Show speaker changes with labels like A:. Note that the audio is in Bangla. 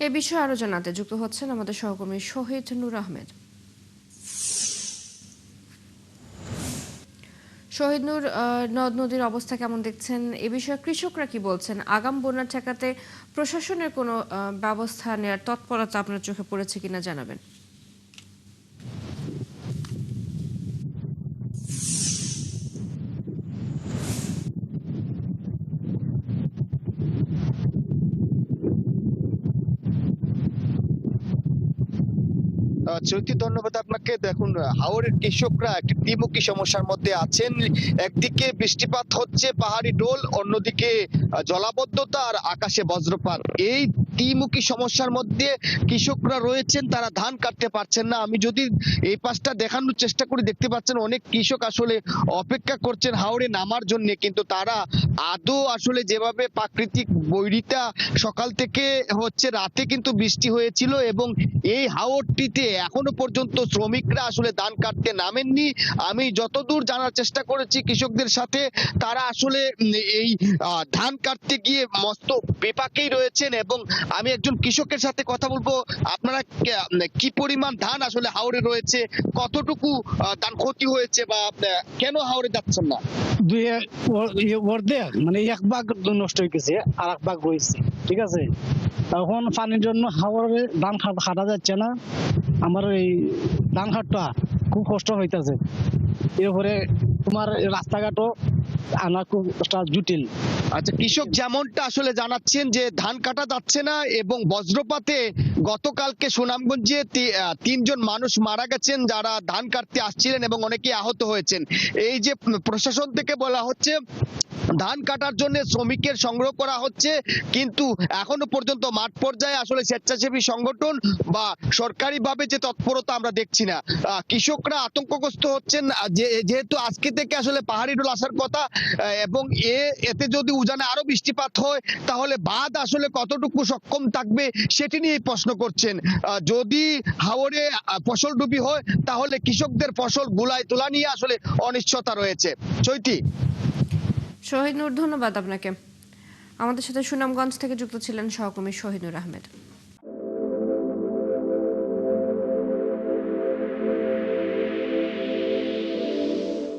A: এ বিষয়ে আরো জানাতে যুক্ত হচ্ছেন আমাদের সহকর্মী শহীদ নূর আহমেদ। শহীদ নূর, নদ নদীর অবস্থা কেমন দেখছেন? এ বিষয়ে কৃষকরা কি বলছেন? আগাম বন্যা ঠেকাতে প্রশাসনের কোনো ব্যবস্থা নেওয়ার তৎপরতা আপনার চোখে পড়েছে কিনা জানাবেন।
B: চৈতি, ধন্যবাদ আপনাকে। দেখুন, হাওরের কৃষকরা একটি ত্রিমুখী সমস্যার মধ্যে আছেন। একদিকে বৃষ্টিপাত হচ্ছে, পাহাড়ি ঢোল, অন্যদিকে জলাবদ্ধতা আর আকাশে বজ্রপাত। এই ত্রিমুখী সমস্যার মধ্যে কৃষকরা রয়েছেন, তারা ধান কাটতে পারছেন না। আমি যদি এই পাশটা দেখানোর চেষ্টা করি, দেখতে পাচ্ছেন অনেক কৃষক আসলে অপেক্ষা করছেন হাওরে নামার জন্য, কিন্তু তারা আদৌ আসলে যেভাবে প্রাকৃতিক বৈরিতা সকাল থেকে হচ্ছে, রাতে কিন্তু বৃষ্টি হয়েছিল এবং এই হাওরটিতে এখনো পর্যন্ত শ্রমিকরা আসলে ধান কাটতে নামেননি। আমি যতদূর জানার চেষ্টা করেছি কৃষকদের সাথে, তারা আসলে এই ধান কাটতে গিয়ে মস্ত বিপাকেই রয়েছেন। এবং আমি একজন কৃষকের সাথে কথা বলবো। আপনারা কি পরিমাণ ধান আসলে হাওরে রয়েছে, কতটুকু ধান ক্ষতি হয়েছে, বা কেন হাওরে যাচ্ছেন না?
C: দুই অর্ধেক মানে এক ভাগ নষ্ট হয়ে গেছে, আর এক ভাগ রয়েছে। ঠিক আছে, এখন পানির জন্য হাওড়ে ধান খাটা যাচ্ছে না। আমার এই ধান খাটটা খুব কষ্ট হইতেছে। এরপরে তোমার রাস্তাঘাটও আনা খুব জটিল।
B: আচ্ছা, কৃষক যেমনটা আসলে জানাচ্ছেন যে ধান কাটা যাচ্ছে না এবং বজ্রপাতে গতকালকে সুনামগঞ্জে তিনজন মানুষ মারা গেছেন যারা ধান কাটতে আসছিলেন, এবং অনেকে আহত হয়েছেন। এই যে প্রশাসন থেকে বলা হচ্ছে ধান কাটার জন্য শ্রমিকের সংগ্রহ করা হচ্ছে, কিন্তু এখনো পর্যন্ত মাঠ পর্যায়ে আসলে স্বেচ্ছাসেবী সংগঠন বা সরকারিভাবে যে তৎপরতা আমরা দেখছি না। কৃষকরা আতঙ্কগ্রস্ত হচ্ছেন, যেহেতু আজকে থেকে আসলে পাহাড়ি ঢোল আসার কথা, এবং এতে যদি উজানে আরো বৃষ্টিপাত হয়, তাহলে বাঁধ আসলে কতটুকু সক্ষম থাকবে সেটি নিয়ে প্রশ্ন করছেন। যদি হাওরে ফসল ডুবি হয়, তাহলে কৃষকদের ফসল গুলায় তোলা নিয়ে আসলে অনিশ্চয়তা রয়েছে। চৈতি।
A: শহীদ নূর, ধন্যবাদ আপনাকে। আমাদের সাথে সুনামগঞ্জ থেকে যুক্ত ছিলেন সহকর্মী শহীদ নূর আহমেদ।